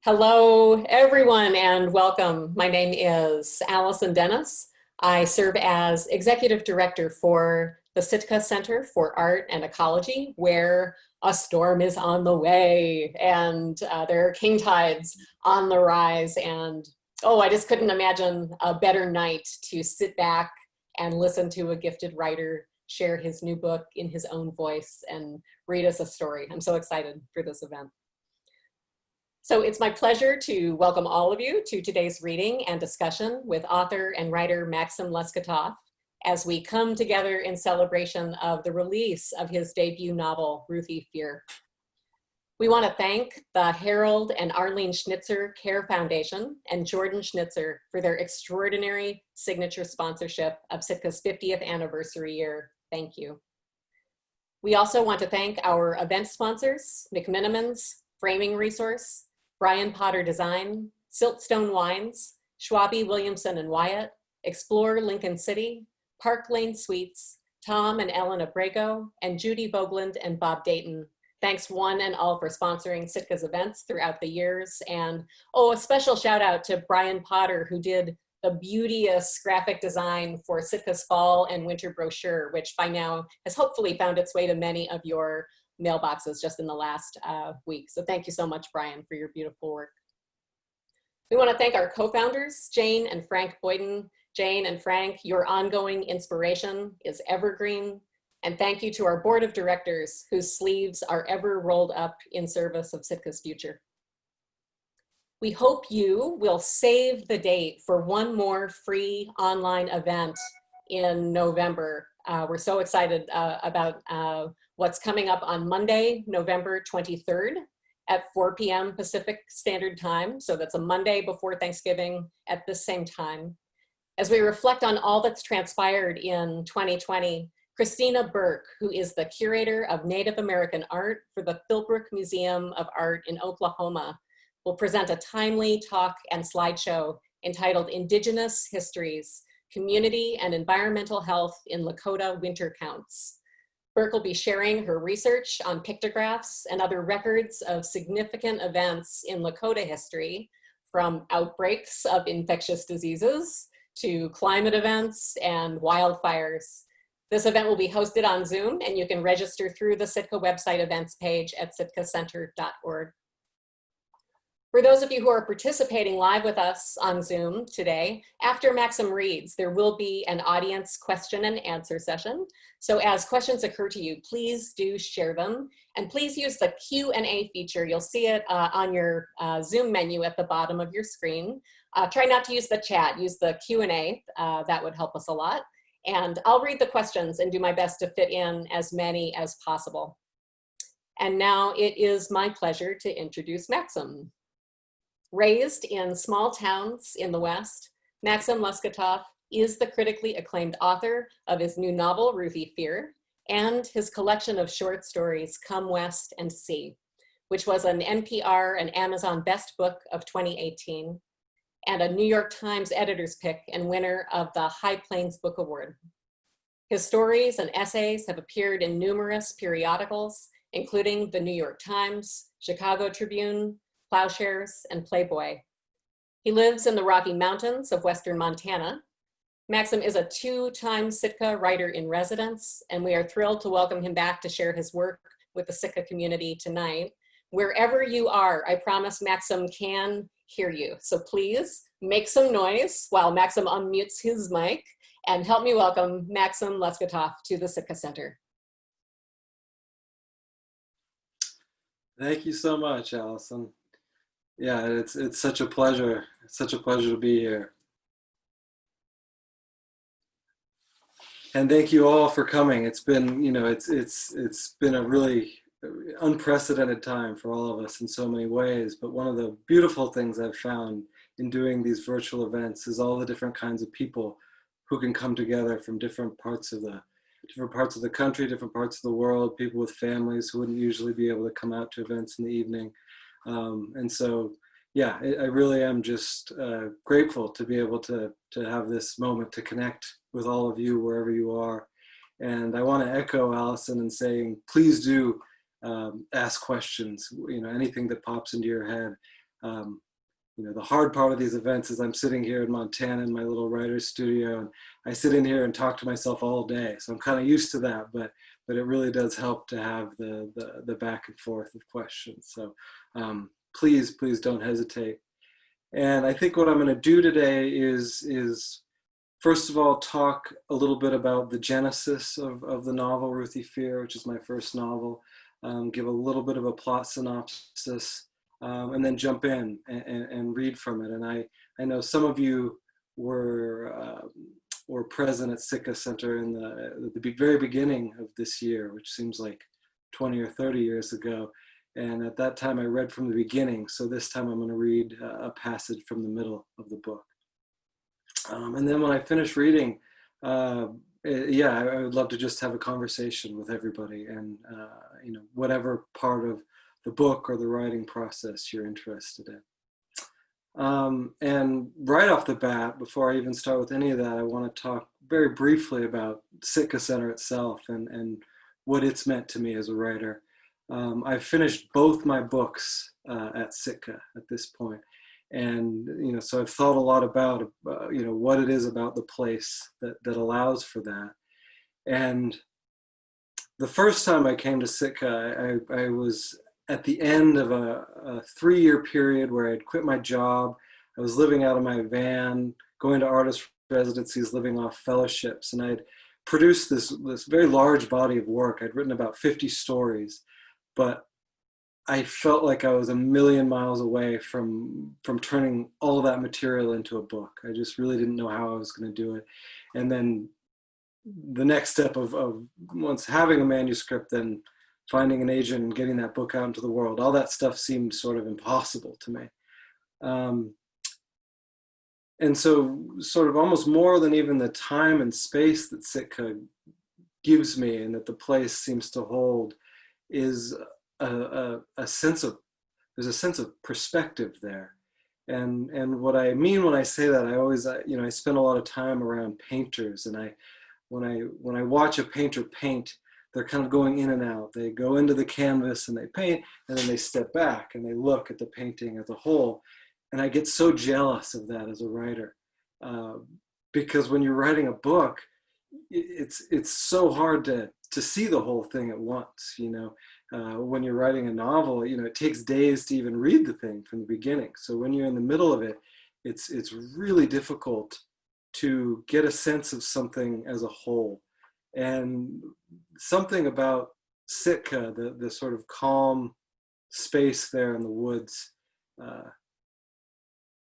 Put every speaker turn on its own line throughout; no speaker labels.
Hello, everyone, and welcome. My name is Allison Dennis. I serve as Executive Director for the Sitka Center for Art and Ecology, where a storm is on the way, and there are king tides on the rise, and I just couldn't imagine a better night to sit back and listen to a gifted writer share his new book in his own voice and read us a story. I'm so excited for this event. So it's my pleasure to welcome all of you to today's reading and discussion with author and writer Maxim Loskutoff as we come together in celebration of the release of his debut novel, Ruthie Fear. We want to thank the Harold and Arlene Schnitzer Care Foundation and Jordan Schnitzer for their extraordinary signature sponsorship of Sitka's 50th anniversary year. Thank you. We also want to thank our event sponsors, McMinimans, Framing Resource, Brian Potter Design, Siltstone Wines, Schwabe Williamson and Wyatt, Explore Lincoln City, Park Lane Suites, Tom and Ellen Abrego, and Judy Vogland and Bob Dayton. Thanks one and all for sponsoring Sitka's events throughout the years. And a special shout out to Brian Potter, who did the beauteous graphic design for Sitka's fall and winter brochure, which by now has hopefully found its way to many of your mailboxes just in the last week. So thank you so much, Brian, for your beautiful work. We want to thank our co-founders, Jane and Frank Boyden. Jane and Frank, your ongoing inspiration is evergreen. And thank you to our board of directors whose sleeves are ever rolled up in service of Sitka's future. We hope you will save the date for one more free online event in November. We're so excited about what's coming up on Monday, November 23rd at 4 p.m. Pacific Standard Time. So that's a Monday before Thanksgiving at the same time. As we reflect on all that's transpired in 2020, Christina Burke, who is the curator of Native American art for the Philbrook Museum of Art in Oklahoma, will present a timely talk and slideshow entitled Indigenous Histories, Community and Environmental Health in Lakota Winter Counts. Burke will be sharing her research on pictographs and other records of significant events in Lakota history, from outbreaks of infectious diseases to climate events and wildfires. This event will be hosted on Zoom, and you can register through the Sitka website events page at sitkacenter.org. For those of you who are participating live with us on Zoom today, after Maxim reads, there will be an audience question and answer session. So as questions occur to you, please do share them. And please use the Q&A feature. You'll see it on your Zoom menu at the bottom of your screen. Try not to use the chat, use the Q&A. That would help us a lot. And I'll read the questions and do my best to fit in as many as possible. And now it is my pleasure to introduce Maxim. Raised in small towns in the West, Maxim Loskutoff is the critically acclaimed author of his new novel, Ruthie Fear, and his collection of short stories, Come West and See, which was an NPR and Amazon Best Book of 2018, and a New York Times editor's pick and winner of the High Plains Book Award. His stories and essays have appeared in numerous periodicals, including the New York Times, Chicago Tribune, Plowshares, and Playboy. He lives in the Rocky Mountains of Western Montana. Maxim is a two-time Sitka writer in residence, and we are thrilled to welcome him back to share his work with the Sitka community tonight. Wherever you are, I promise Maxim can hear you. So please make some noise while Maxim unmutes his mic, and help me welcome Maxim Loskutoff to the Sitka Center.
Thank you so much, Allison. Yeah, it's such a pleasure. It's such a pleasure to be here. And thank you all for coming. It's been, it's been a really unprecedented time for all of us in so many ways. But one of the beautiful things I've found in doing these virtual events is all the different kinds of people who can come together from different parts of the country, different parts of the world, people with families who wouldn't usually be able to come out to events in the evening. And so, yeah, I really am just grateful to be able to have this moment to connect with all of you wherever you are. And I want to echo Allison in saying, please do ask questions, anything that pops into your head. You know, the hard part of these events is I'm sitting here in Montana in my little writer's studio, and I sit in here and talk to myself all day. So I'm kind of used to that, but it really does help to have the back and forth of questions. So please don't hesitate. And I think what I'm going to do today is first of all talk a little bit about the genesis of the novel Ruthie Fear, which is my first novel. Give a little bit of a plot synopsis. And then jump in and read from it. And I know some of you were present at Sitka Center in the very beginning of this year, which seems like 20 or 30 years ago. And at that time I read from the beginning. So this time I'm going to read a passage from the middle of the book. And then when I finish reading, yeah, I would love to just have a conversation with everybody, and you know, whatever part of the book or the writing process you're interested in. And right off the bat, before I even start with any of that, I want to talk very briefly about Sitka Center itself and what it's meant to me as a writer. I've finished both my books at Sitka at this point. And, you know, so I've thought a lot about, you know, what it is about the place that allows for that. And the first time I came to Sitka, I was at the end of a 3-year period where I'd quit my job. I was living out of my van, going to artist residencies, living off fellowships. And I'd produced this very large body of work. I'd written about 50 stories, but I felt like I was a million miles away from turning all that material into a book. I just really didn't know how I was going to do it. And then the next step of once having a manuscript, then finding an agent and getting that book out into the world, all that stuff seemed sort of impossible to me. And so sort of almost more than even the time and space that Sitka gives me and that the place seems to hold is a sense of, there's a sense of perspective there. And what I mean when I say that, I always, you know, I spend a lot of time around painters, and when I watch a painter paint, they're kind of going in and out. They go into the canvas and they paint, and then they step back and they look at the painting as a whole. And I get so jealous of that as a writer, because when you're writing a book, it's so hard to see the whole thing at once. You know, when you're writing a novel, you know, it takes days to even read the thing from the beginning. So when you're in the middle of it, it's really difficult to get a sense of something as a whole. And something about Sitka, the sort of calm space there in the woods,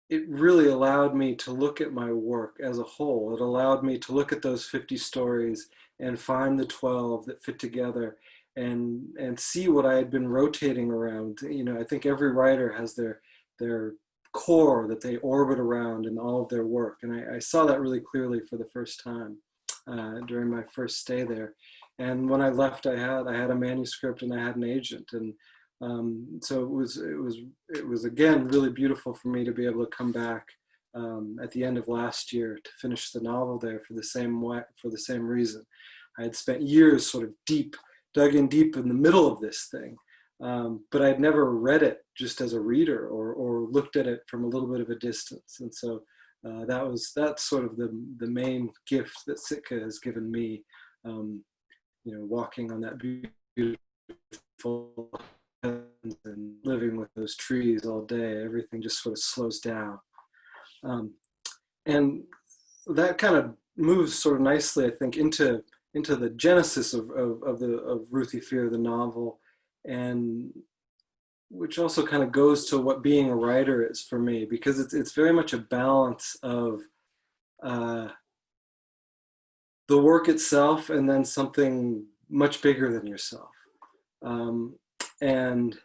it really allowed me to look at my work as a whole. It allowed me to look at those 50 stories and find the 12 that fit together and see what I had been rotating around. You know, I think every writer has their core that they orbit around in all of their work. And I saw that really clearly for the first time during my first stay there. And when I left, I had a manuscript and I had an agent. And so it was again really beautiful for me to be able to come back at the end of last year to finish the novel there for the same reason. I had spent years sort of dug in deep in the middle of this thing, but I'd never read it just as a reader or looked at it from a little bit of a distance. And so that's sort of the main gift that Sitka has given me. You know, walking on that beautiful and living with those trees all day, everything just sort of slows down. And that kind of moves sort of nicely, I think, into the genesis of Ruthie Fear, the novel, and which also kind of goes to what being a writer is for me, because it's very much a balance of the work itself and then something much bigger than yourself. And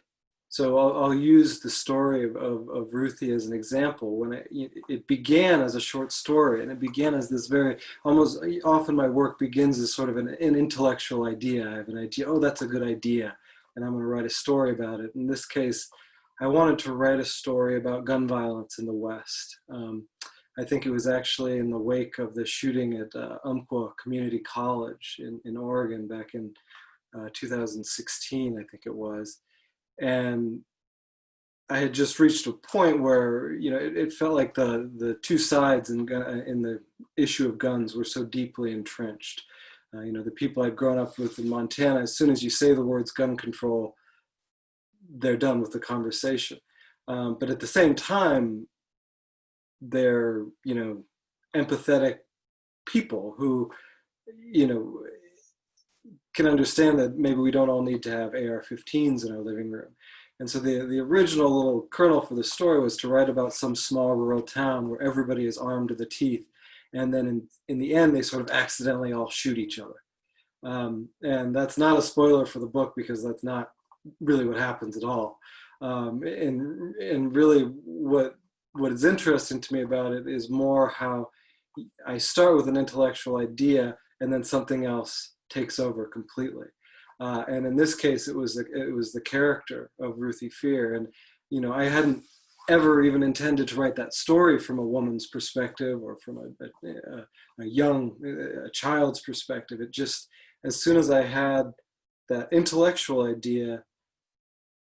so I'll use the story of Ruthie as an example. When it began as a short story, and it began as this very, almost often my work begins as sort of an intellectual idea. I have an idea, oh, that's a good idea, and I'm going to write a story about it. In this case, I wanted to write a story about gun violence in the West. I think it was actually in the wake of the shooting at Umpqua Community College in Oregon back in 2016, I think it was. And I had just reached a point where, you know, it felt like the two sides in the issue of guns were so deeply entrenched. You know, the people I'd grown up with in Montana, as soon as you say the words gun control, they're done with the conversation. But at the same time, they're, you know, empathetic people who, you know, can understand that maybe we don't all need to have AR-15s in our living room. And so the original little kernel for the story was to write about some small rural town where everybody is armed to the teeth. And then in the end, they sort of accidentally all shoot each other. And that's not a spoiler for the book, because that's not really what happens at all. And really what is interesting to me about it is more how I start with an intellectual idea and then something else takes over completely. And in this case, it was the character of Ruthie Fear. And, you know, I hadn't ever even intended to write that story from a woman's perspective or from a child's perspective. It just, as soon as I had that intellectual idea,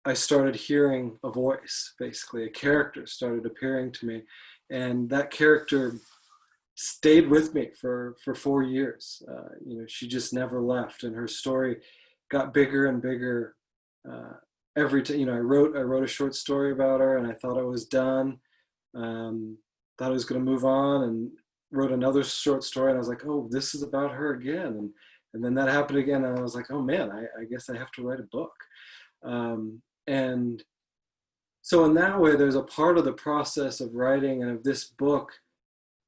I started hearing a voice, basically. A character started appearing to me. And that character stayed with me for 4 years. You know, she just never left, and her story got bigger and bigger every time. You know, I wrote a short story about her, and I thought I was done. Thought I was going to move on, and wrote another short story, and I was like, oh, this is about her again. And then that happened again, and I was like, oh man, I guess I have to write a book. And so in that way, there's a part of the process of writing and of this book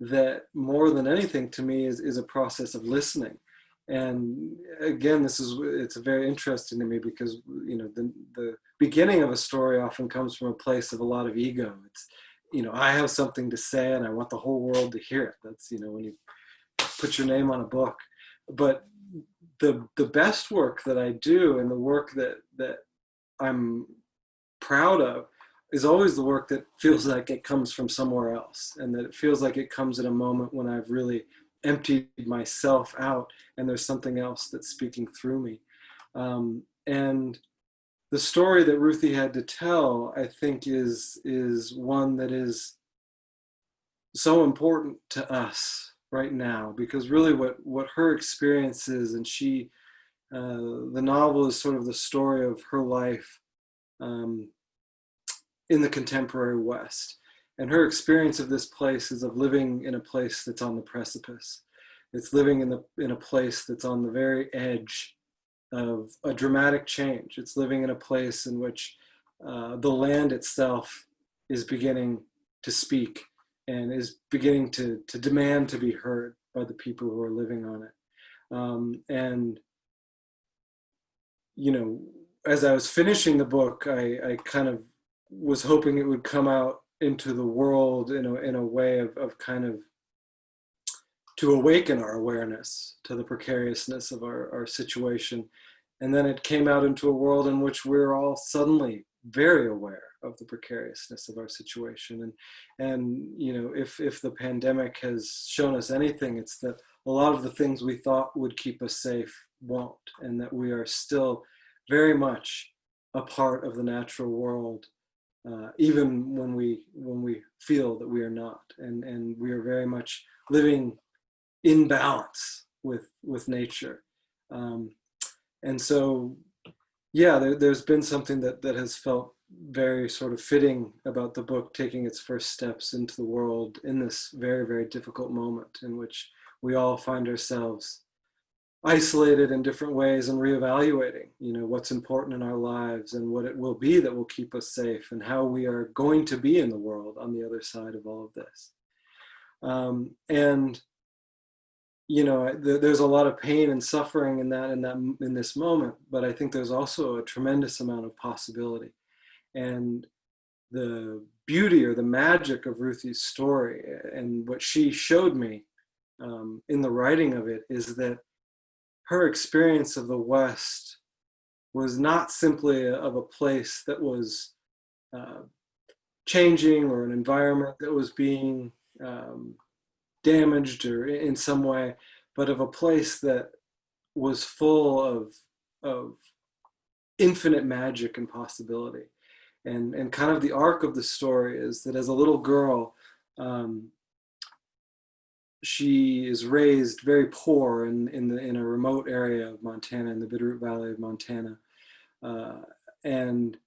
that more than anything to me is a process of listening. And again, it's very interesting to me because, you know, the beginning of a story often comes from a place of a lot of ego. It's, you know, I have something to say and I want the whole world to hear it. That's, you know, when you put your name on a book. But the best work that I do, and the work that I'm proud of, is always the work that feels like it comes from somewhere else, and that it feels like it comes at a moment when I've really emptied myself out and there's something else that's speaking through me. And the story that Ruthie had to tell, I think, is one that is so important to us right now, because really what her experience is, and the novel is sort of the story of her life in the contemporary West. And her experience of this place is of living in a place that's on the precipice. It's living in a place that's on the very edge of a dramatic change. It's living in a place in which the land itself is beginning to speak and is beginning to demand to be heard by the people who are living on it. And, you know, as I was finishing the book, I kind of was hoping it would come out into the world in a way of kind of to awaken our awareness to the precariousness of our situation. And then it came out into a world in which we're all suddenly very aware of the precariousness of our situation. And you know, if the pandemic has shown us anything, it's that a lot of the things we thought would keep us safe won't, and that we are still very much a part of the natural world, even when we feel that we are not, and we are very much living in balance with nature. And so, yeah, there's been something that has felt very sort of fitting about the book taking its first steps into the world in this very, very difficult moment in which we all find ourselves isolated in different ways and reevaluating, you know, what's important in our lives and what it will be that will keep us safe, and how we are going to be in the world on the other side of all of this. And you know, there's a lot of pain and suffering in this moment, but I think there's also a tremendous amount of possibility. And the beauty or the magic of Ruthie's story, and what she showed me in the writing of it, is that her experience of the West was not simply of a place that was changing, or an environment that was being damaged or in some way, but of a place that was full of infinite magic and possibility. And kind of the arc of the story is that as a little girl, she is raised very poor in a remote area of Montana, in the Bitterroot Valley of Montana. And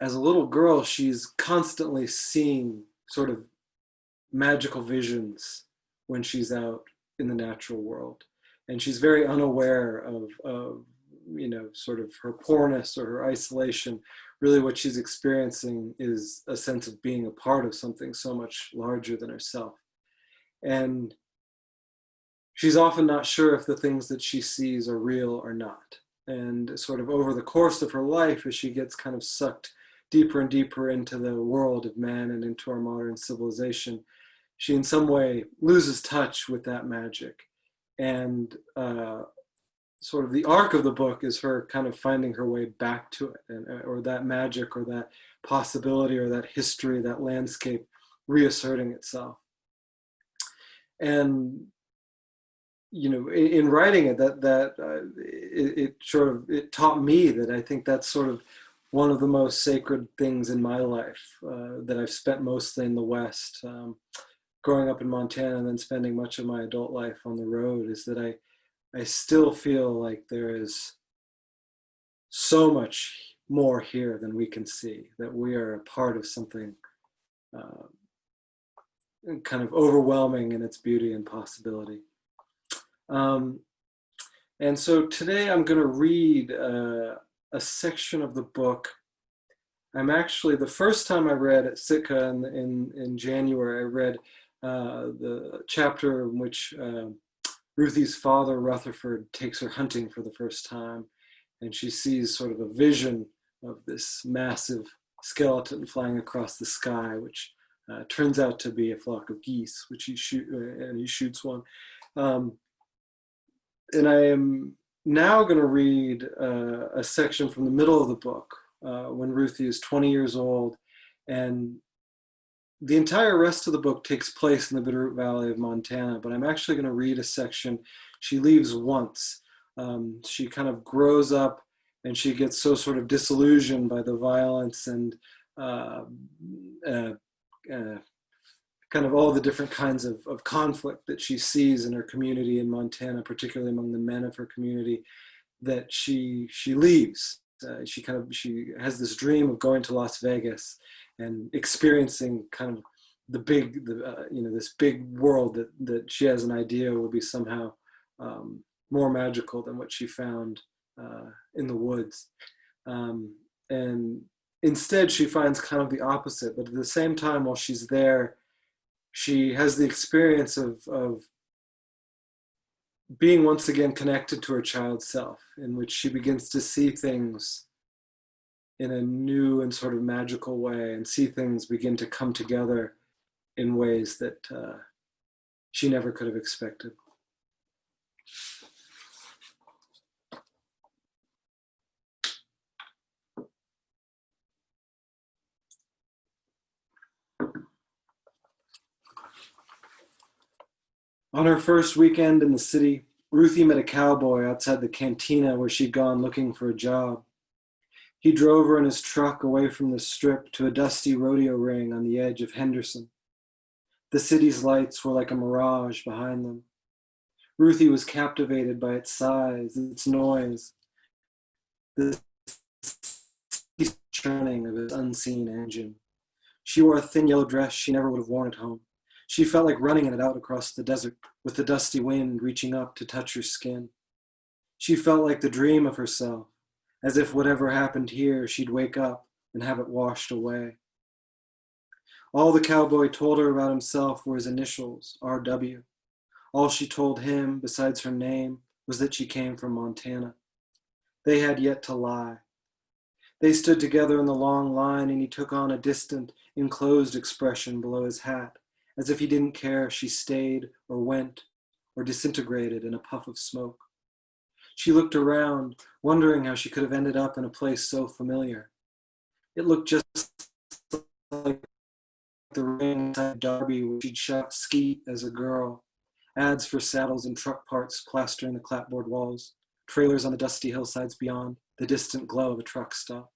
as a little girl, she's constantly seeing sort of magical visions when she's out in the natural world. And she's very unaware of sort of her poorness or her isolation. Really what she's experiencing is a sense of being a part of something so much larger than herself. And she's often not sure if the things that she sees are real or not. And sort of over the course of her life, as she gets kind of sucked deeper and deeper into the world of man and into our modern civilization, she in some way loses touch with that magic. And sort of the arc of the book is her kind of finding her way back to it, or that magic, or that possibility, or that history, that landscape reasserting itself. And in writing it, it taught me that I think that's sort of one of the most sacred things in my life, that I've spent mostly in the West, growing up in Montana and then spending much of my adult life on the road, is that I still feel like there is so much more here than we can see, that we are a part of something kind of overwhelming in its beauty and possibility. And so today I'm going to read a section of the book. I'm actually, the first time I read at Sitka in January, I read the chapter in which Ruthie's father, Rutherford, takes her hunting for the first time, and she sees sort of a vision of this massive skeleton flying across the sky, which turns out to be a flock of geese, which he shoots one. And I am now going to read a section from the middle of the book, when Ruthie is 20 years old, and the entire rest of the book takes place in the Bitterroot Valley of Montana, but I'm actually going to read a section. She leaves once. She kind of grows up, and she gets so sort of disillusioned by the violence and kind of all the different kinds of conflict that she sees in her community in Montana, particularly among the men of her community, that she leaves. She has this dream of going to Las Vegas and experiencing kind of this big world that she has an idea will be somehow more magical than what she found in the woods. And instead, she finds kind of the opposite. But at the same time, while she's there, she has the experience of being once again connected to her child self, in which she begins to see things in a new and sort of magical way, and see things begin to come together in ways that she never could have expected. On her first weekend in the city, Ruthie met a cowboy outside the cantina where she'd gone looking for a job. He drove her in his truck away from the strip to a dusty rodeo ring on the edge of Henderson. The city's lights were like a mirage behind them. Ruthie was captivated by its size, its noise, the churning of its unseen engine. She wore a thin yellow dress she never would have worn at home. She felt like running in it out across the desert, with the dusty wind reaching up to touch her skin. She felt like the dream of herself, as if whatever happened here, she'd wake up and have it washed away. All the cowboy told her about himself were his initials, R.W. All she told him, besides her name, was that she came from Montana. They had yet to lie. They stood together in the long line, and he took on a distant, enclosed expression below his hat, as if he didn't care if she stayed or went or disintegrated in a puff of smoke. She looked around, wondering how she could have ended up in a place so familiar. It looked just like the ring inside Darby where she'd shot skeet as a girl, ads for saddles and truck parts plastering the clapboard walls, trailers on the dusty hillsides beyond, the distant glow of a truck stop.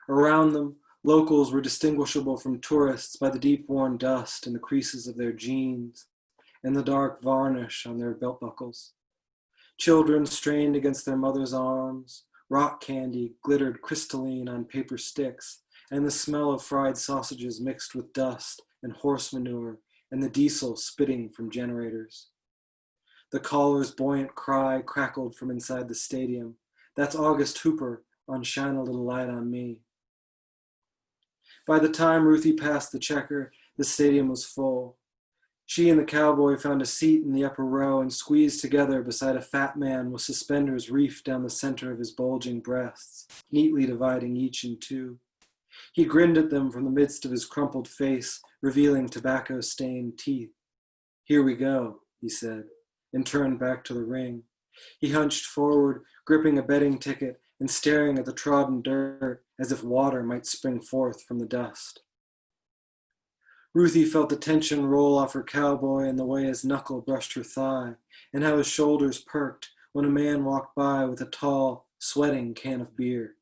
Around them, locals were distinguishable from tourists by the deep-worn dust in the creases of their jeans and the dark varnish on their belt buckles. Children strained against their mothers' arms, rock candy glittered crystalline on paper sticks, and the smell of fried sausages mixed with dust and horse manure and the diesel spitting from generators. The caller's buoyant cry crackled from inside the stadium. That's August Hooper on Shine a Little Light on Me. By the time Ruthie passed the checker, the stadium was full. She and the cowboy found a seat in the upper row and squeezed together beside a fat man with suspenders reefed down the center of his bulging breasts, neatly dividing each in two. He grinned at them from the midst of his crumpled face, revealing tobacco-stained teeth. "Here we go," he said, and turned back to the ring. He hunched forward, gripping a betting ticket and staring at the trodden dirt as if water might spring forth from the dust. Ruthie felt the tension roll off her cowboy and the way his knuckle brushed her thigh, and how his shoulders perked when a man walked by with a tall, sweating can of beer.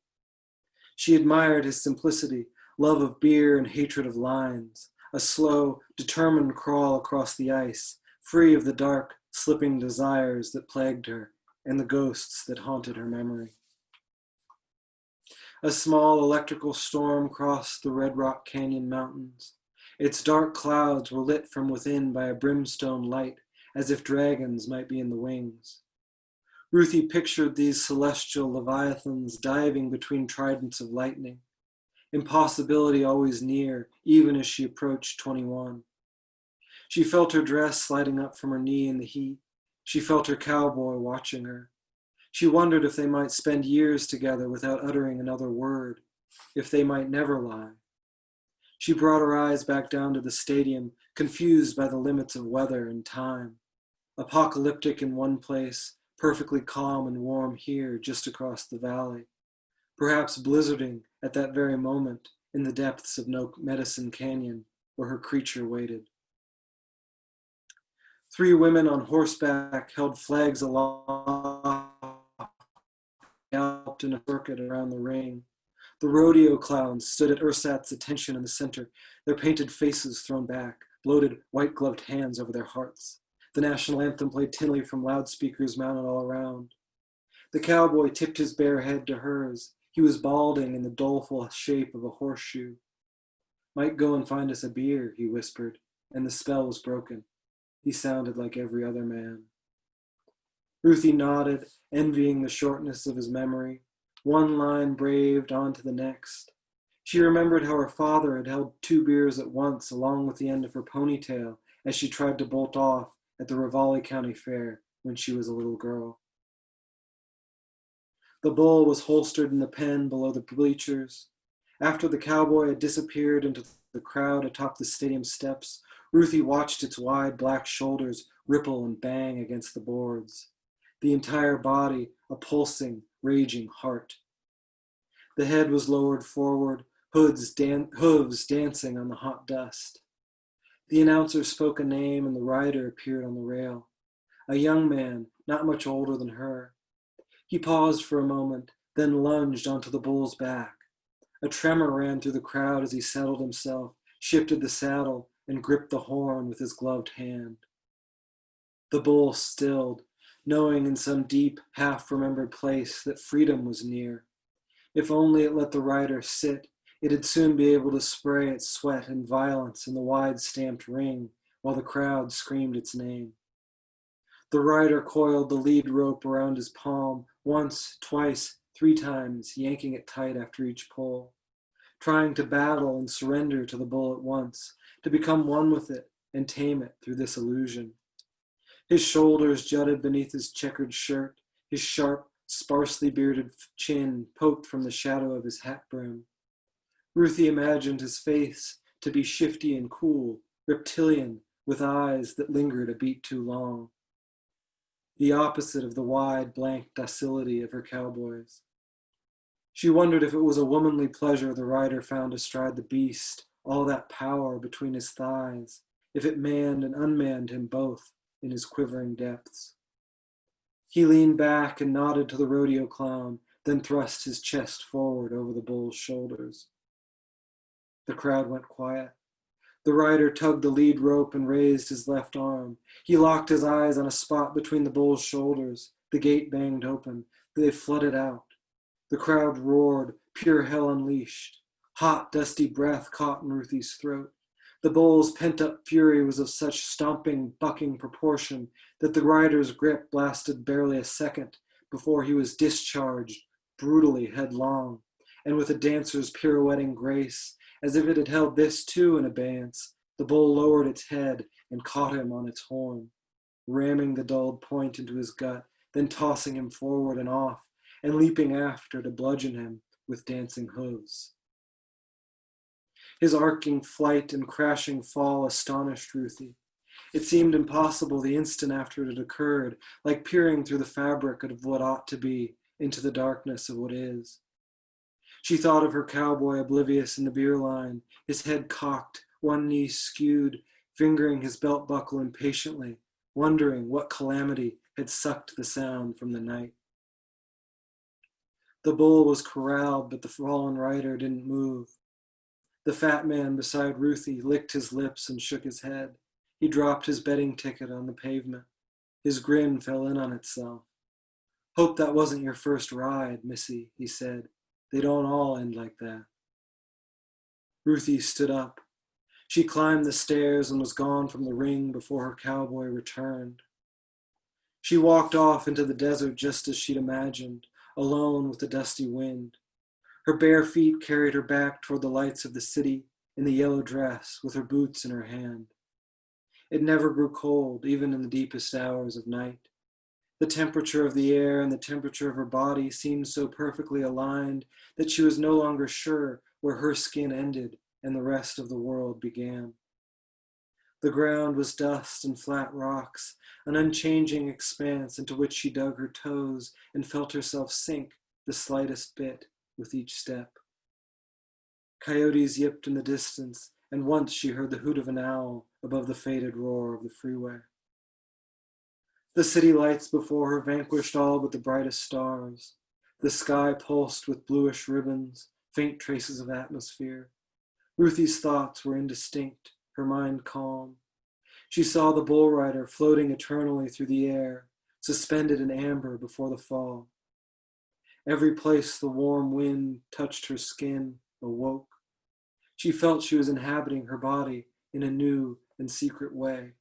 She admired his simplicity, love of beer and hatred of lines, a slow, determined crawl across the ice, free of the dark, slipping desires that plagued her and the ghosts that haunted her memory. A small electrical storm crossed the Red Rock Canyon mountains. Its dark clouds were lit from within by a brimstone light, as if dragons might be in the wings. Ruthie pictured these celestial leviathans diving between tridents of lightning, impossibility always near, even as she approached 21. She felt her dress sliding up from her knee in the heat. She felt her cowboy watching her. She wondered if they might spend years together without uttering another word, if they might never lie. She brought her eyes back down to the stadium, confused by the limits of weather and time. Apocalyptic in one place, perfectly calm and warm here, just across the valley. Perhaps blizzarding at that very moment in the depths of No Medicine Canyon, where her creature waited. 3 women on horseback held flags aloft, galloped in a circuit around the ring. The rodeo clowns stood at Ursat's attention in the center, their painted faces thrown back, bloated, white-gloved hands over their hearts. The national anthem played tinnily from loudspeakers mounted all around. The cowboy tipped his bare head to hers. He was balding in the doleful shape of a horseshoe. "Might go and find us a beer," he whispered, and the spell was broken. He sounded like every other man. Ruthie nodded, envying the shortness of his memory. One line braved on to the next. She remembered how her father had held 2 beers at once along with the end of her ponytail as she tried to bolt off at the Ravalli County Fair when she was a little girl. The bull was holstered in the pen below the bleachers. After the cowboy had disappeared into the crowd atop the stadium steps, Ruthie watched its wide black shoulders ripple and bang against the boards. The entire body a pulsing, raging heart. The head was lowered forward, hooves dancing on the hot dust. The announcer spoke a name and the rider appeared on the rail. A young man, not much older than her. He paused for a moment, then lunged onto the bull's back. A tremor ran through the crowd as he settled himself, shifted the saddle, and gripped the horn with his gloved hand. The bull stilled, knowing in some deep, half-remembered place that freedom was near. If only it let the rider sit, it'd soon be able to spray its sweat and violence in the wide stamped ring while the crowd screamed its name. The rider coiled the lead rope around his palm, once, twice, 3 times, yanking it tight after each pull, trying to battle and surrender to the bull at once, to become one with it and tame it through this illusion. His shoulders jutted beneath his checkered shirt, his sharp, sparsely bearded chin poked from the shadow of his hat brim. Ruthie imagined his face to be shifty and cool, reptilian, with eyes that lingered a beat too long. The opposite of the wide, blank docility of her cowboys. She wondered if it was a womanly pleasure the rider found astride the beast, all that power between his thighs, if it manned and unmanned him both in his quivering depths. He leaned back and nodded to the rodeo clown, then thrust his chest forward over the bull's shoulders. The crowd went quiet. The rider tugged the lead rope and raised his left arm. He locked his eyes on a spot between the bull's shoulders. The gate banged open. They flooded out. The crowd roared, pure hell unleashed. Hot, dusty breath caught in Ruthie's throat. The bull's pent-up fury was of such stomping, bucking proportion that the rider's grip lasted barely a second before he was discharged, brutally headlong, and with a dancer's pirouetting grace, as if it had held this too in abeyance, the bull lowered its head and caught him on its horn, ramming the dulled point into his gut, then tossing him forward and off, and leaping after to bludgeon him with dancing hooves. His arcing flight and crashing fall astonished Ruthie. It seemed impossible the instant after it had occurred, like peering through the fabric of what ought to be into the darkness of what is. She thought of her cowboy oblivious in the beer line, his head cocked, one knee skewed, fingering his belt buckle impatiently, wondering what calamity had sucked the sound from the night. The bull was corralled, but the fallen rider didn't move. The fat man beside Ruthie licked his lips and shook his head. He dropped his betting ticket on the pavement. His grin fell in on itself. "Hope that wasn't your first ride, Missy," he said. "They don't all end like that." Ruthie stood up. She climbed the stairs and was gone from the ring before her cowboy returned. She walked off into the desert just as she'd imagined, alone with the dusty wind. Her bare feet carried her back toward the lights of the city in the yellow dress with her boots in her hand. It never grew cold, even in the deepest hours of night. The temperature of the air and the temperature of her body seemed so perfectly aligned that she was no longer sure where her skin ended and the rest of the world began. The ground was dust and flat rocks, an unchanging expanse into which she dug her toes and felt herself sink the slightest bit with each step. Coyotes yipped in the distance, and once she heard the hoot of an owl above the faded roar of the freeway. The city lights before her vanquished all but the brightest stars. The sky pulsed with bluish ribbons, faint traces of atmosphere. Ruthie's thoughts were indistinct, her mind calm. She saw the bull rider floating eternally through the air, suspended in amber before the fall. Every place the warm wind touched her skin awoke. She felt she was inhabiting her body in a new and secret way.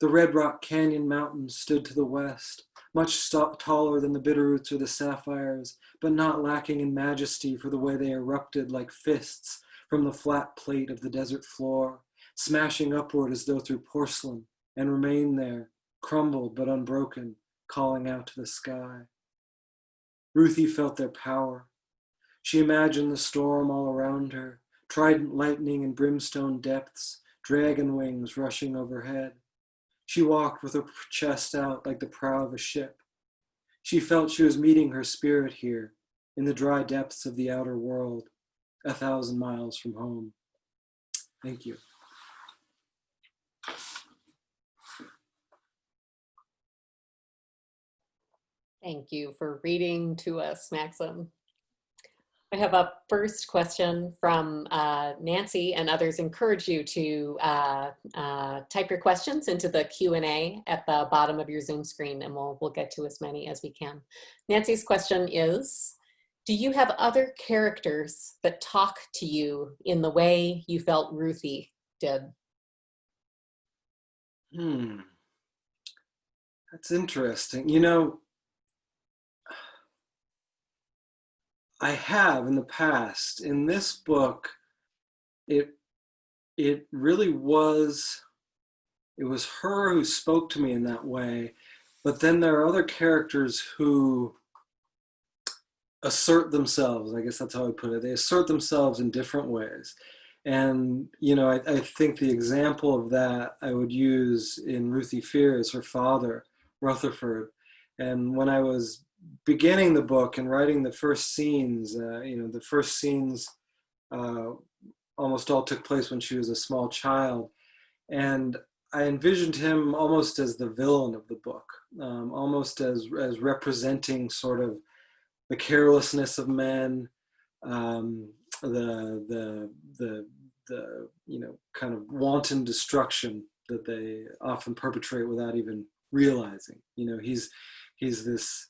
The Red Rock Canyon mountains stood to the west, much taller than the Bitterroots or the Sapphires, but not lacking in majesty for the way they erupted like fists from the flat plate of the desert floor, smashing upward as though through porcelain, and remained there, crumbled but unbroken, calling out to the sky. Ruthie felt their power. She imagined the storm all around her, trident lightning in brimstone depths, dragon wings rushing overhead. She walked with her chest out like the prow of a ship. She felt she was meeting her spirit here, in the dry depths of the outer world, 1,000 miles from home. Thank you.
Thank you for reading to us, Maxim. I have a first question from Nancy, and others encourage you to type your questions into the Q&A at the bottom of your Zoom screen, and we'll get to as many as we can. Nancy's question is, do you have other characters that talk to you in the way you felt Ruthie did?
That's interesting. You know, I have in the past. In this book, it really was, it was her who spoke to me in that way, but then there are other characters who assert themselves. I guess that's how I put it. They assert themselves in different ways. And, you know, I think the example of that I would use in Ruthie Fear is her father, Rutherford. And when I was beginning the book and writing the first scenes, you know, the first scenes almost all took place when she was a small child. And I envisioned him almost as the villain of the book, almost as representing sort of the carelessness of men, the you know, kind of wanton destruction that they often perpetrate without even realizing. You know, he's this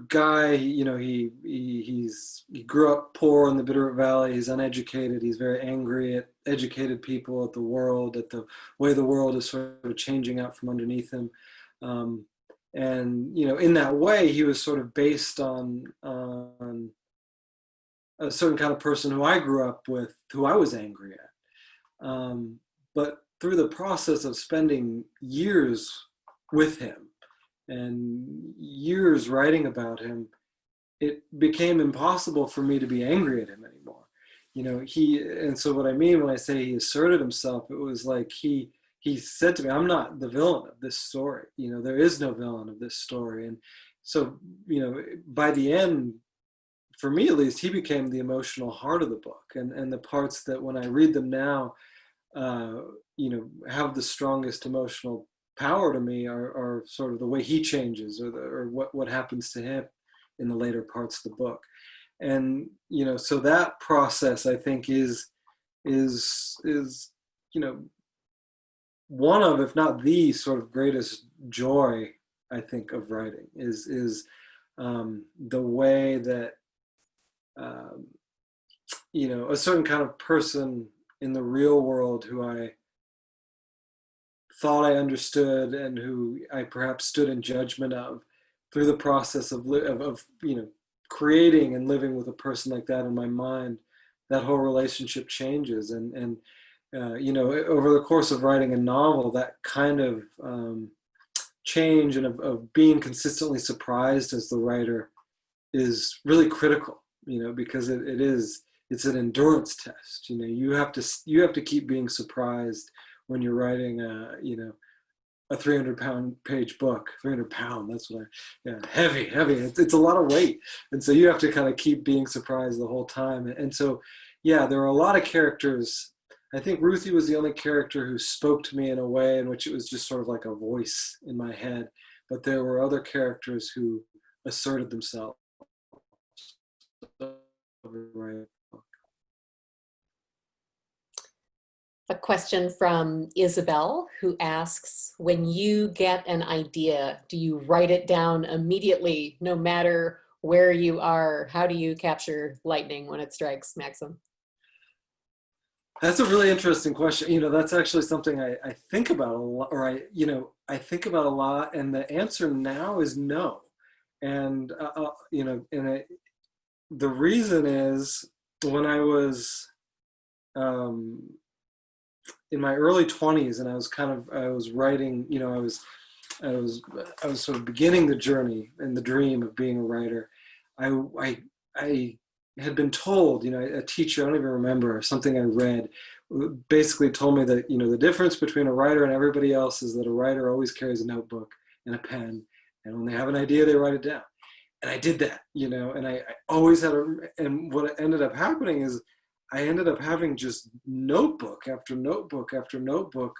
guy. You know, he grew up poor in the Bitterroot Valley. He's uneducated. He's very angry at educated people, at the world, at the way the world is sort of changing out from underneath him. And you know, in that way, he was sort of based on a certain kind of person who I grew up with, who I was angry at. But through the process of spending years with him and years writing about him, it became impossible for me to be angry at him anymore. You know, and so what I mean when I say he asserted himself, it was like he said to me, I'm not the villain of this story. You know, there is no villain of this story. And so, you know, by the end, for me at least, he became the emotional heart of the book, and the parts that when I read them now, you know, have the strongest emotional power to me are sort of the way he changes, or what happens to him in the later parts of the book. And you know, so that process, I think, is you know, one of, if not the sort of greatest joy, I think, of writing is the way that you know, a certain kind of person in the real world who I thought I understood and who I perhaps stood in judgment of, through the process of you know, creating and living with a person like that in my mind, that whole relationship changes. And you know, over the course of writing a novel, that kind of change and of being consistently surprised as the writer is really critical, you know, because it's an endurance test. You know, you have to keep being surprised when you're writing you know, a 300-pound page book. 300-pound, that's what heavy. It's a lot of weight. And so you have to kind of keep being surprised the whole time. And so, yeah, there are a lot of characters. I think Ruthie was the only character who spoke to me in a way in which it was just sort of like a voice in my head. But there were other characters who asserted themselves.
A question from Isabel, who asks, when you get an idea, do you write it down immediately, no matter where you are? How do you capture lightning when it strikes, Maxim?
That's a really interesting question. You know, that's actually something I think about a lot, or I think about a lot, and the answer now is no. And, you know, the reason is, when I was in my early 20s, and I was writing, you know, I was sort of beginning the journey and the dream of being a writer. I had been told, you know, a teacher, I don't even remember, something I read, basically told me that, you know, the difference between a writer and everybody else is that a writer always carries a notebook and a pen, and when they have an idea, they write it down. And I did that, you know, and I always had and what ended up happening is I ended up having just notebook after notebook after notebook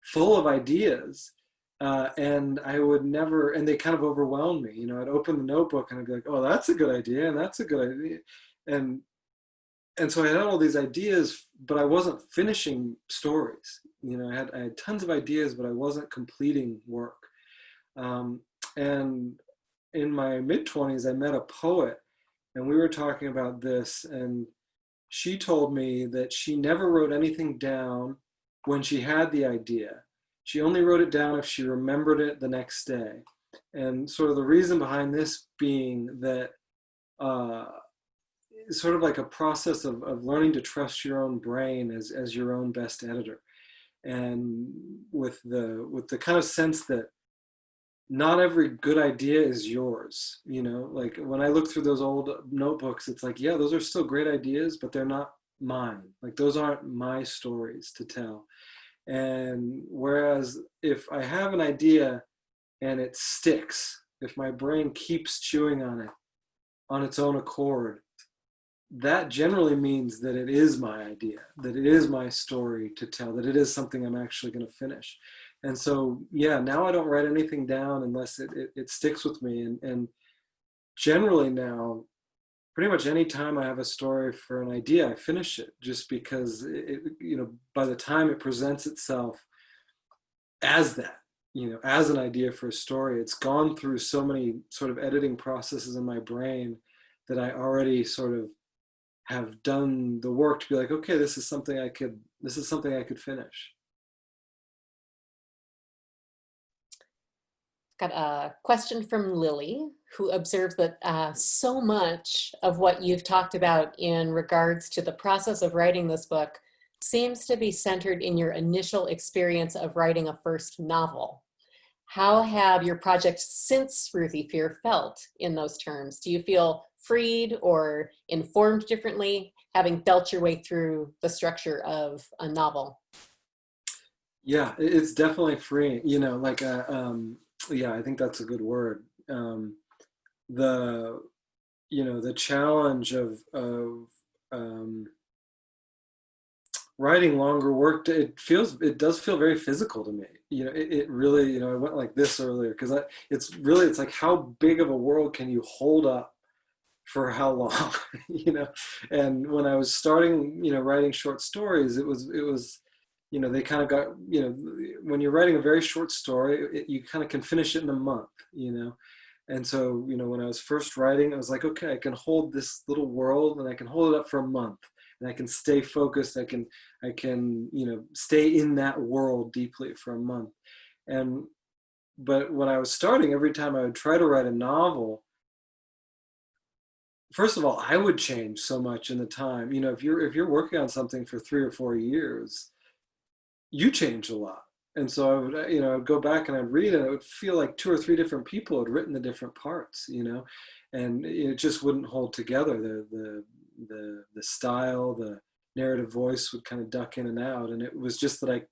full of ideas. And I would never, and they kind of overwhelmed me. You know, I'd open the notebook and I'd be like, oh, that's a good idea, and that's a good idea. And so I had all these ideas, but I wasn't finishing stories. You know, I had tons of ideas, but I wasn't completing work. And in my mid-20s, I met a poet, and we were talking about this, and she told me that she never wrote anything down when she had the idea. She only wrote it down if she remembered it the next day. And sort of the reason behind this being that it's sort of like a process of learning to trust your own brain as your own best editor. And with the kind of sense that not every good idea is yours. You know, like when I look through those old notebooks, it's like, yeah, those are still great ideas, but they're not mine. Like, those aren't my stories to tell. And whereas if I have an idea and it sticks, if my brain keeps chewing on it on its own accord, that generally means that it is my idea, that it is my story to tell, that it is something I'm actually going to finish. And so, yeah, now I don't write anything down unless it sticks with me. And generally now, pretty much any time I have a story for an idea, I finish it just because by the time it presents itself as that, as an idea for a story, it's gone through so many sort of editing processes in my brain that I already sort of have done the work to be like, okay, this is something I could finish.
Got a question from Lily, who observed that so much of what you've talked about in regards to the process of writing this book seems to be centered in your initial experience of writing a first novel. How have your projects since Ruthie Fear felt in those terms? Do you feel freed or informed differently, having felt your way through the structure of a novel?
Yeah, it's definitely freeing. Yeah, I think that's a good word. The the challenge of writing longer work, it does feel very physical to me. It really, I went like this earlier because it's like, how big of a world can you hold up for how long? And when I was starting, writing short stories, it was they kind of got, when you're writing a very short story, you kind of can finish it in a month. And so, when I was first writing, I was like, okay, I can hold this little world and I can hold it up for a month and I can stay focused. I can, stay in that world deeply for a month. But when I was starting, every time I would try to write a novel, first of all, I would change so much in the time. If you're working on something for 3 or 4 years, you change a lot. And so I would, I'd go back and I'd read and it would feel like 2 or 3 different people had written the different parts, and it just wouldn't hold together. The style, the narrative voice would kind of duck in and out. And it was just that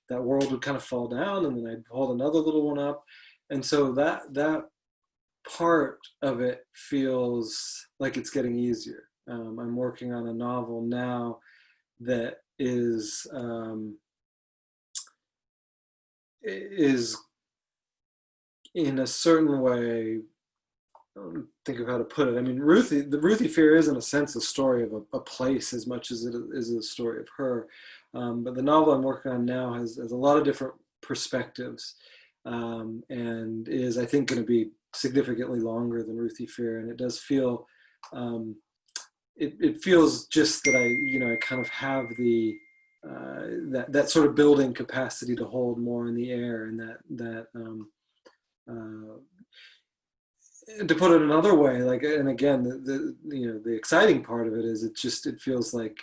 that world would kind of fall down and then I'd hold another little one up. And so that part of it feels like it's getting easier. I'm working on a novel now that is in a certain way, I don't think of how to put it. I mean, the Ruthie Fear is in a sense a story of a place as much as it is a story of her. But the novel I'm working on now has a lot of different perspectives, and is, I think, going to be significantly longer than Ruthie Fear. And it does feel, it feels just that I kind of have the that sort of building capacity to hold more in the air, and that to put it another way, like, and again, the exciting part of it is it feels like,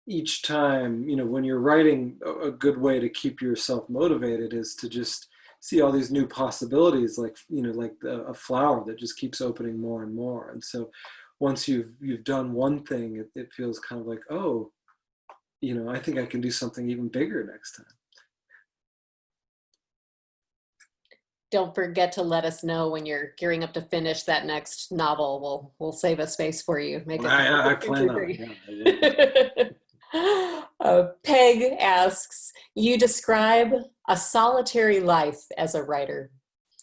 each time, when you're writing, a good way to keep yourself motivated is to just see all these new possibilities, like, like a flower that just keeps opening more and more. And so once you've done one thing, it feels kind of like, oh, I think I can do something even bigger next time.
Don't forget to let us know when you're gearing up to finish that next novel. We'll save a space for you. Make it.
I plan on it. Yeah,
Peg asks, you describe a solitary life as a writer.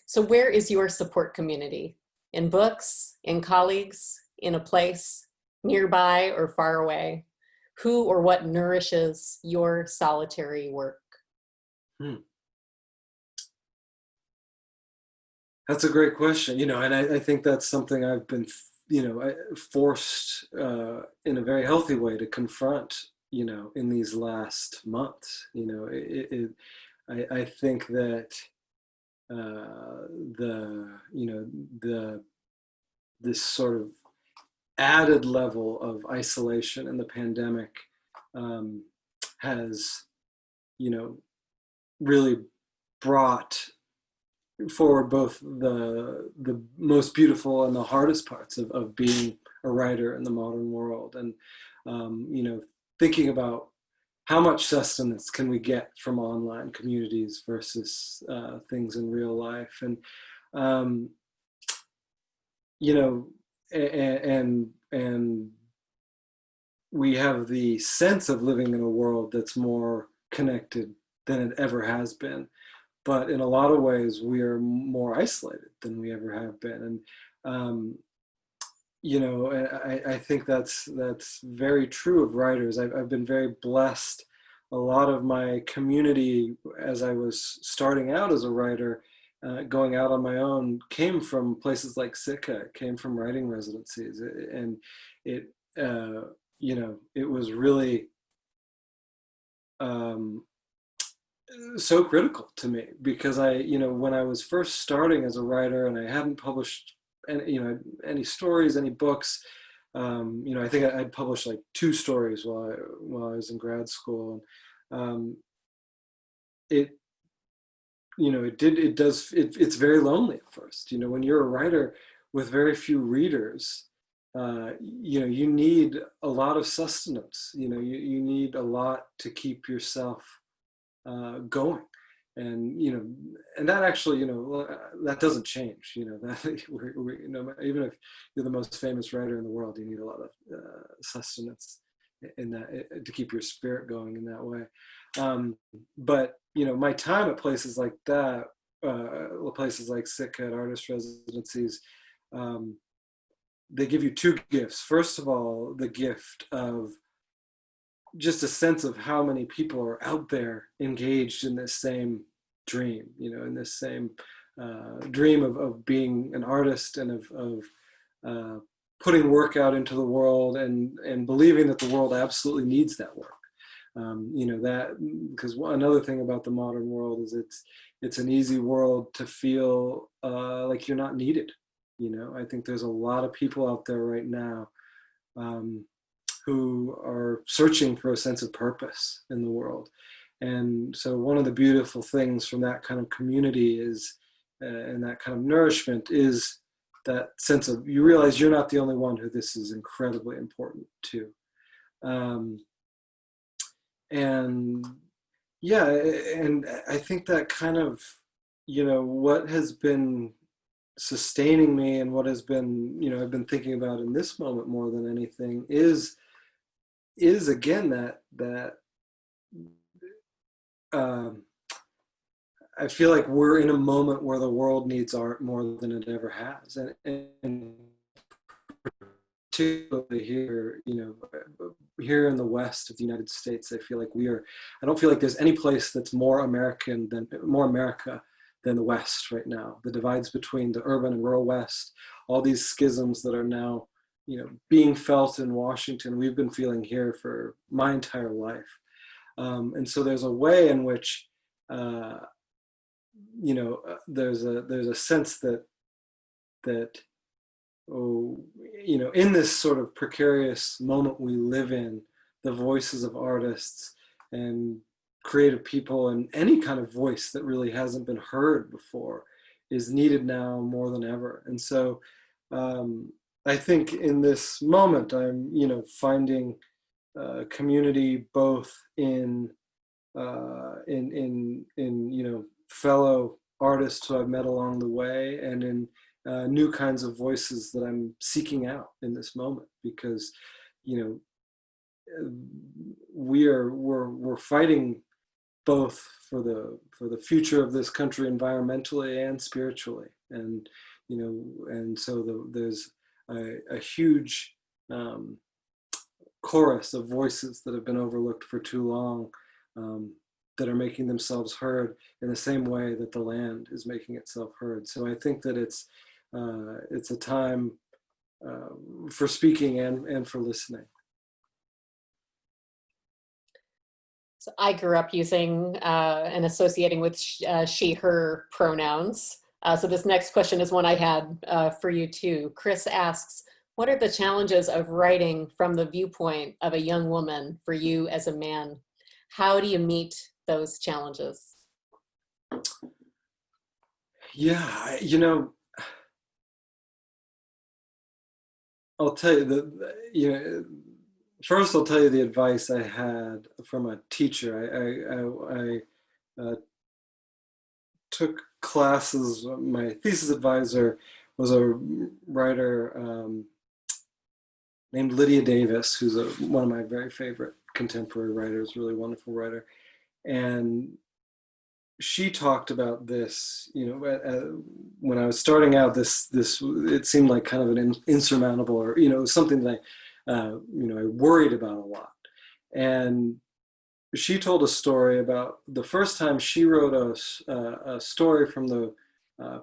So where is your support community? In books, in colleagues, in a place nearby or far away? Who or what nourishes your solitary work?
That's a great question, and I think that's something I've been, forced in a very healthy way to confront, in these last months. I think that this sort of added level of isolation in the pandemic has, really brought forward both the most beautiful and the hardest parts of being a writer in the modern world. And thinking about how much sustenance can we get from online communities versus things in real life. And and we have the sense of living in a world that's more connected than it ever has been. But in a lot of ways, we are more isolated than we ever have been. And, you know, I think that's very true of writers. I've been very blessed. A lot of my community, as I was starting out as a writer, going out on my own, came from places like Sitka, came from writing residencies. And it, you know, it was really so critical to me, because you know, when I was first starting as a writer and I hadn't published any, you know, any stories, any books, you know, I think I'd published like 2 stories while I was in grad school. It, you know, it's very lonely at first. You know, when you're a writer with very few readers, you know, you need a lot of sustenance. You know, you need a lot to keep yourself going. And, you know, and that actually, you know, that doesn't change. You know, that you know, even if you're the most famous writer in the world, you need a lot of sustenance in that, to keep your spirit going in that way. But, you know, my time at places like that, places like Sitka at artist residencies, they give you 2 gifts. First of all, the gift of just a sense of how many people are out there engaged in this same dream, you know, in this same dream of being an artist, and of putting work out into the world, and believing that the world absolutely needs that work. You know, that, because another thing about the modern world is it's an easy world to feel like you're not needed. You know, I think there's a lot of people out there right now who are searching for a sense of purpose in the world. And so one of the beautiful things from that kind of community is, and that kind of nourishment, is that sense of, you realize you're not the only one who this is incredibly important to. And yeah, and I think that kind of, you know, what has been sustaining me, and what has been, you know, I've been thinking about in this moment more than anything, is again that I feel like we're in a moment where the world needs art more than it ever has, and particularly here, you know, here in the West of the United States, I feel like I don't feel like there's any place that's more America than the West right now. The divides between the urban and rural West, all these schisms that are now, you know, being felt in Washington, we've been feeling here for my entire life. And so there's a way in which, you know, there's a sense that oh, you know, in this sort of precarious moment we live in, the voices of artists and creative people, and any kind of voice that really hasn't been heard before, is needed now more than ever. And so I think in this moment, I'm, you know, finding community both in you know, fellow artists who I've met along the way, and in new kinds of voices that I'm seeking out in this moment, because, you know, we're fighting both for the future of this country environmentally and spiritually, and, you know, and so there's a huge chorus of voices that have been overlooked for too long, that are making themselves heard in the same way that the land is making itself heard. So I think that it's a time for speaking and for listening.
So I grew up using and associating with she, her pronouns. So this next question is one I had for you too. Chris asks, what are the challenges of writing from the viewpoint of a young woman for you as a man? How do you meet those challenges?
Yeah, you know, I'll tell you you know, first I'll tell you the advice I had from a teacher. I took classes. My thesis advisor was a writer named Lydia Davis, who's one of my very favorite contemporary writers, really wonderful writer. And she talked about this, when I was starting out, this it seemed like kind of an insurmountable, or something that I worried about a lot. And she told a story about the first time she wrote a story from the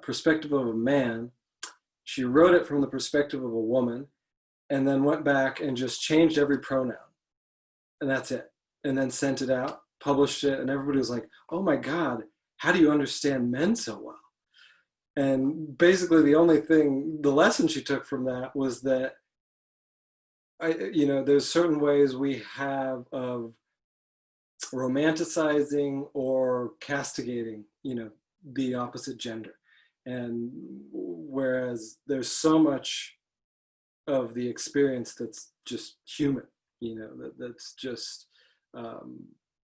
perspective of a man. She wrote it from the perspective of a woman, and then went back and just changed every pronoun, and that's it. And then sent it out, published it, and everybody was like, "Oh my God, how do you understand men so well?" And basically, the lesson she took from that was that there's certain ways we have of romanticizing or castigating, the opposite gender. And whereas there's so much of the experience that's just human, that's just, um,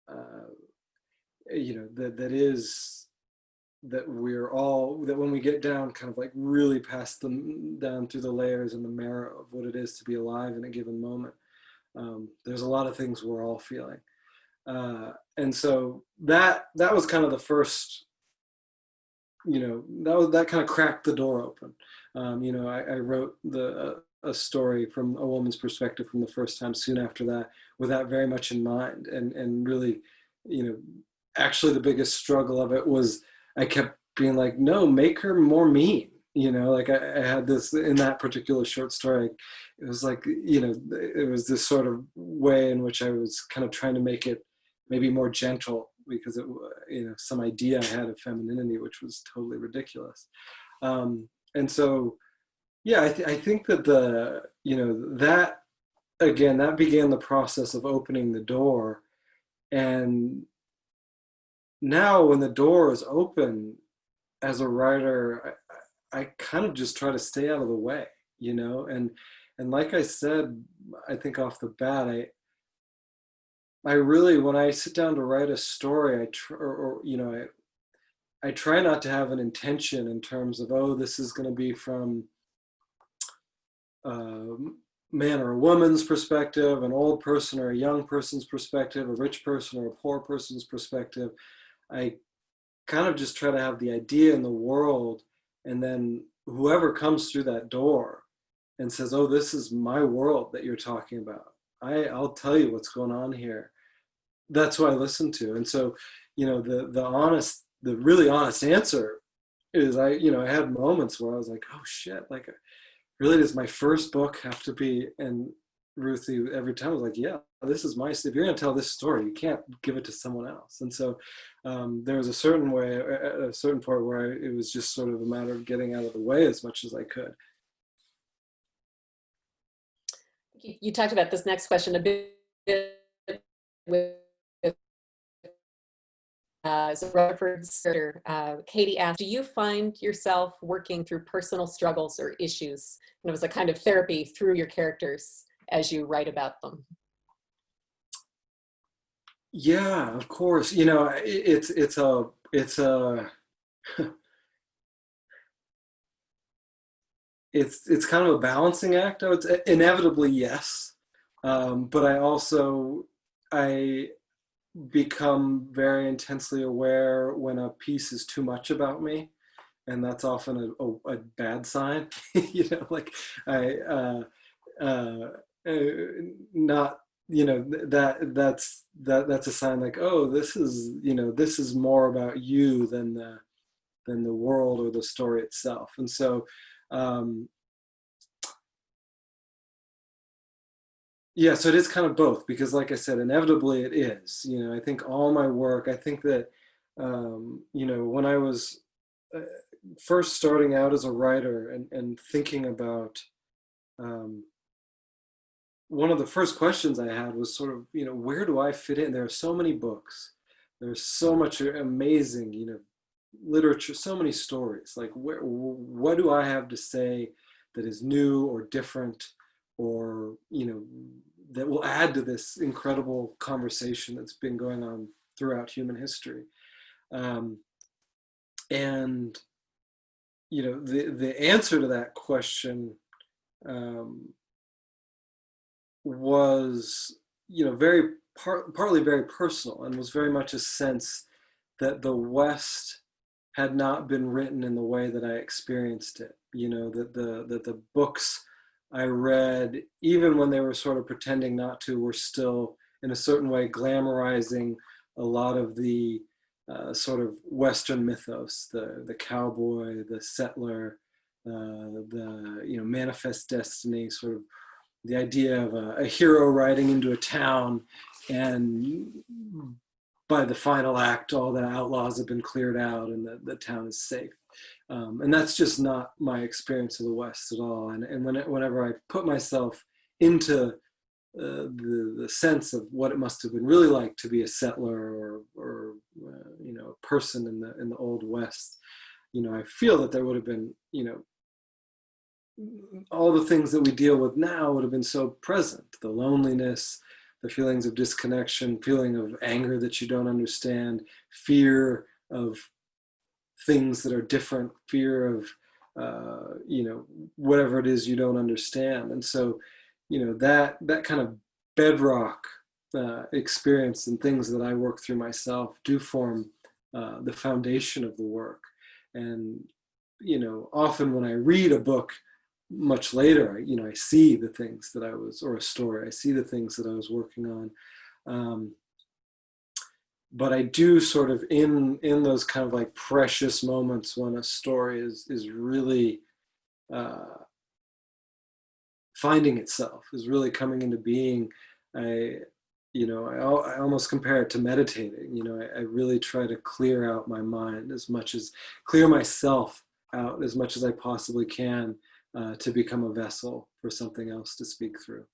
uh, that is, that we're all, that when we get down, kind of like really past them, down through the layers and the marrow of what it is to be alive in a given moment, there's a lot of things we're all feeling. And so that was kind of the first, that kind of cracked the door open. I wrote a story from a woman's perspective from the first time soon after that, with that very much in mind. And really, actually the biggest struggle of it was I kept being like, no, make her more mean. Like I had this in that particular short story. It was like, it was this sort of way in which I was kind of trying to make it maybe more gentle, because it, some idea I had of femininity, which was totally ridiculous. And so, yeah, I think that that, again, that began the process of opening the door. And now when the door is open, as a writer, I kind of just try to stay out of the way, and like I said, I think off the bat, I really, when I sit down to write a story, I try not to have an intention in terms of, oh, this is going to be from a man or a woman's perspective, an old person or a young person's perspective, a rich person or a poor person's perspective. I kind of just try to have the idea in the world, and then whoever comes through that door and says, oh, this is my world that you're talking about, I'll tell you what's going on here. That's what I listen to. And so, the really honest answer is, I had moments where I was like, oh shit, like, really, does my first book have to be? And Ruthie, every time I was like, yeah, this is my, if you're going to tell this story, you can't give it to someone else. And so there was a certain way, at a certain point where it was just sort of a matter of getting out of the way as much as I could.
You talked about this next question a bit with Rutherford's character. Katie asked, do you find yourself working through personal struggles or issues? And it was a kind of therapy through your characters as you write about them.
Yeah, of course. It's a it's kind of a balancing act. I would say, inevitably, yes, but I become very intensely aware when a piece is too much about me, and that's often a bad sign. Like I not that's a sign, like, oh, this is more about you than the world or the story itself. And so yeah, so it is kind of both, because like I said, inevitably it is. I think all my work, I think that, when I was first starting out as a writer, and thinking about, one of the first questions I had was sort of, where do I fit in? There are so many books. There's so much amazing, literature, so many stories. Like, what do I have to say that is new or different, or that will add to this incredible conversation that's been going on throughout human history? And the answer to that question was, very partly very personal, and was very much a sense that the West had not been written in the way that I experienced it. You know, that the books I read, even when they were sort of pretending not to, were still in a certain way glamorizing a lot of the sort of Western mythos, the cowboy, the settler, the manifest destiny, sort of the idea of a hero riding into a town, and by the final act, all the outlaws have been cleared out and the town is safe. And that's just not my experience of the West at all. And whenever I put myself into the sense of what it must have been really like to be a settler or a person in the Old West, I feel that there would have been, all the things that we deal with now would have been so present. The loneliness, the feelings of disconnection, feeling of anger that you don't understand, fear of things that are different, fear of, whatever it is you don't understand. And so, that kind of bedrock experience and things that I work through myself do form the foundation of the work. And, often when I read a book much later, I see the things that or a story, I see the things that I was working on. But I do sort of in those kind of like precious moments when a story is really finding itself, is really coming into being. I almost compare it to meditating. I really try to clear out my mind clear myself out as much as I possibly can to become a vessel for something else to speak through.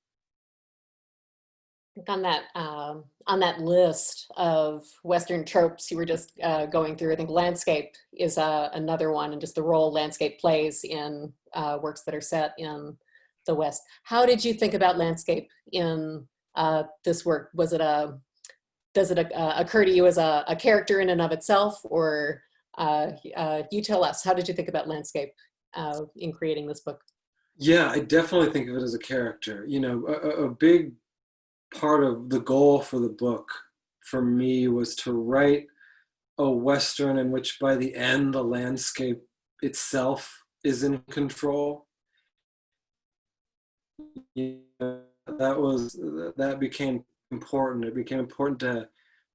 On that list of Western tropes you were just going through, I think landscape is another one, and just the role landscape plays in works that are set in the West. How did you think about landscape in this work? Does it occur to you as a character in and of itself, or you tell us, how did you think about landscape in creating this book?
Yeah, I definitely think of it as a character. A big part of the goal for the book for me was to write a Western in which by the end the landscape itself is in control. That became important. It became important to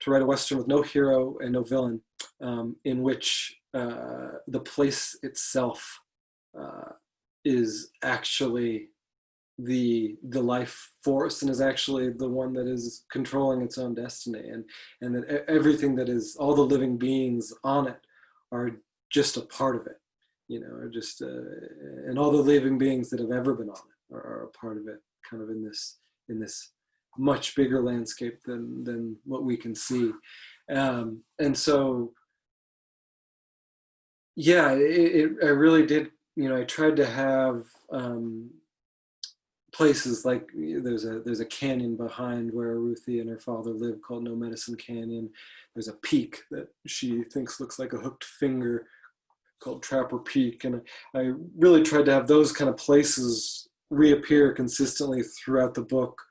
write a Western with no hero and no villain, in which the place itself is actually the life force, and is actually the one that is controlling its own destiny, and that everything that is, all the living beings on it are just a part of it, are just and all the living beings that have ever been on it are a part of it, kind of in this much bigger landscape than what we can see. And so yeah, I really did, I tried to have places like, there's a canyon behind where Ruthie and her father lived called No Medicine Canyon. There's a peak that she thinks looks like a hooked finger called Trapper Peak. And I really tried to have those kind of places reappear consistently throughout the book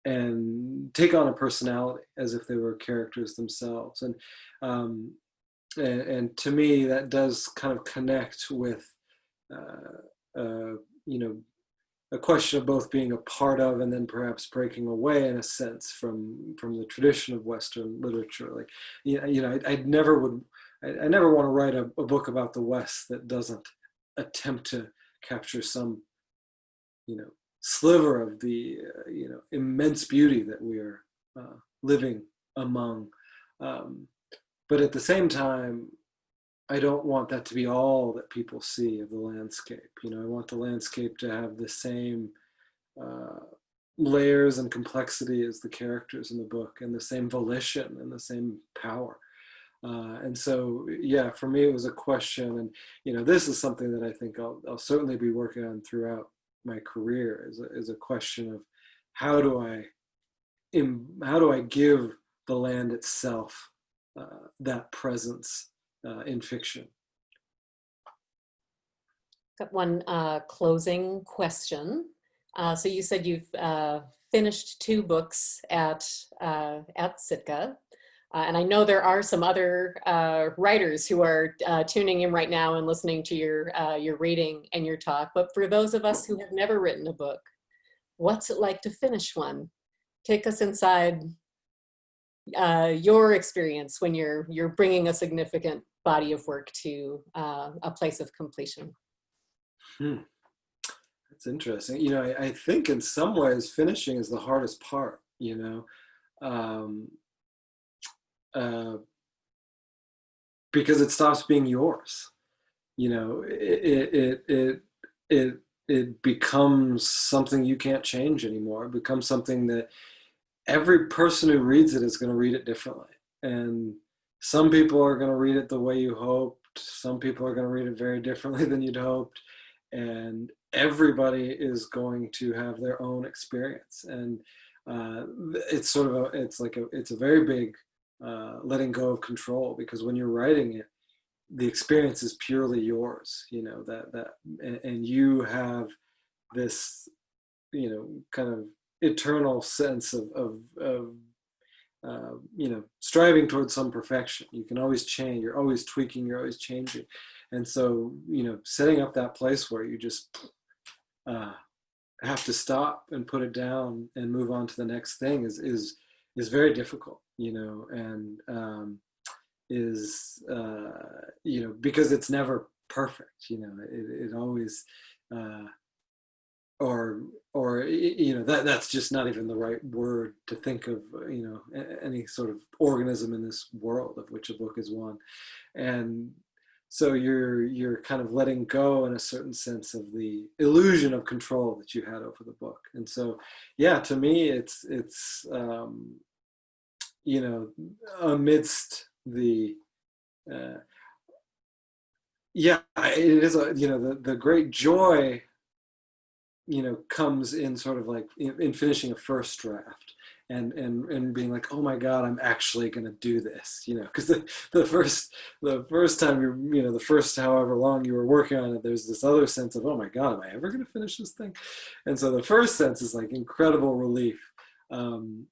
and take on a personality as if they were characters themselves. And to me, that does kind of connect with, a question of both being a part of and then perhaps breaking away in a sense from the tradition of Western literature. Like, I never want to write a book about the West that doesn't attempt to capture some, sliver of the, immense beauty that we are living among. But at the same time, I don't want that to be all that people see of the landscape. I want the landscape to have the same layers and complexity as the characters in the book, and the same volition and the same power. And so, yeah, for me, it was a question, and this is something that I think I'll certainly be working on throughout my career, is a question of how do I give the land itself that presence in fiction.
Got one closing question. So you said you've finished 2 books at Sitka. And I know there are some other writers who are tuning in right now and listening to your reading and your talk. But for those of us who have never written a book, what's it like to finish one? Take us inside your experience when you're bringing a significant body of work to a place of completion.
That's interesting. You know, I think in some ways finishing is the hardest part, you know, because it stops being yours. You know, it becomes something you can't change anymore. It becomes something that every person who reads it is going to read it differently. And some people are going to read it the way you hoped. Some people are going to read it very differently than you'd hoped. And everybody is going to have their own experience. And it's sort of it's a very big letting go of control, because when you're writing it, the experience is purely yours, you know, and you have this, you know, kind of eternal sense of you know, striving towards some perfection. You can always change, you're always tweaking, you're always changing. And so, you know, setting up that place where you just have to stop and put it down and move on to the next thing is very difficult, you know, and you know, because it's never perfect, you know, it always, or you know, that's just not even the right word to think of, you know, any sort of organism in this world, of which a book is one. And so you're kind of letting go in a certain sense of the illusion of control that you had over the book. And so, yeah, to me, it's you know, amidst the yeah, it is you know, the great joy, you know, comes in sort of like in finishing a first draft and being like, oh my God, I'm actually going to do this, you know, because the first time you know, the first however long you were working on it, there's this other sense of, oh my God, am I ever going to finish this thing? And so the first sense is like incredible relief, and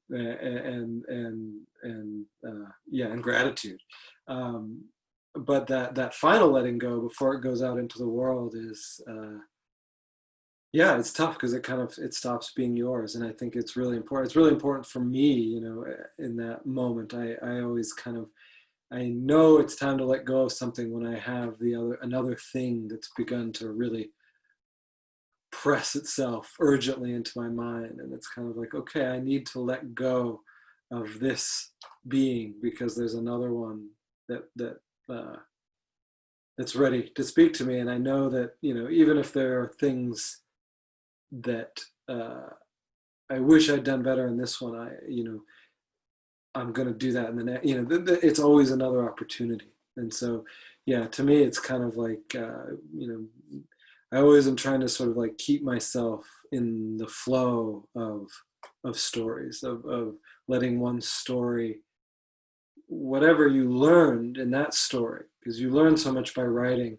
yeah, and gratitude. But that final letting go before it goes out into the world is, yeah, it's tough, because it stops being yours. And I think it's really important. It's really important for me, you know, in that moment. I always kind of, I know it's time to let go of something when I have another thing that's begun to really press itself urgently into my mind. And it's kind of like, okay, I need to let go of this being, because there's another one that's ready to speak to me. And I know that, you know, even if there are things that I wish I'd done better in this one, you know, I'm going to do that in the next, you know, it's always another opportunity. And so, yeah, to me, it's kind of like, you know, I always am trying to sort of like keep myself in the flow of stories, of letting one story, whatever you learned in that story, because you learn so much by writing,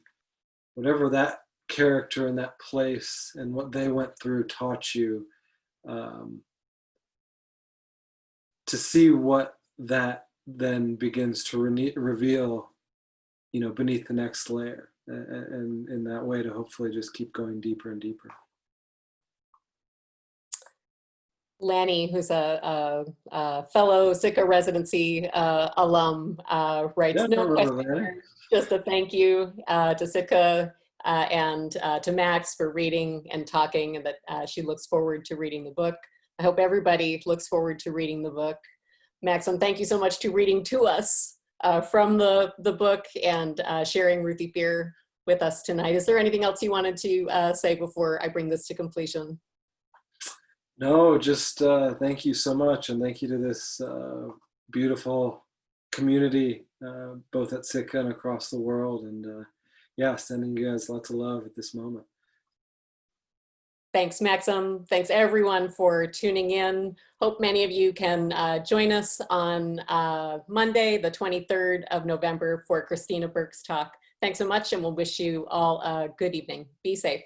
whatever that character in that place and what they went through taught you, to see what that then begins to reveal, you know, beneath the next layer, and in that way to hopefully just keep going deeper and deeper.
Lanny, who's a fellow Sitka residency alum, writes,
Yeah,
no question, just a thank you to Sitka and to Max for reading and talking, and that she looks forward to reading the book. I hope everybody looks forward to reading the book. Maxim, thank you so much to reading to us from the book and sharing Ruthie Fear with us tonight. Is there anything else you wanted to say before I bring this to completion?
No, just thank you so much, and thank you to this beautiful community, both at Sitka and across the world, and yeah, sending you guys lots of love at this moment.
Thanks, Maxim. Thanks, everyone, for tuning in. Hope many of you can join us on Monday, the 23rd of November for Christina Burke's talk. Thanks so much, and we'll wish you all a good evening. Be safe.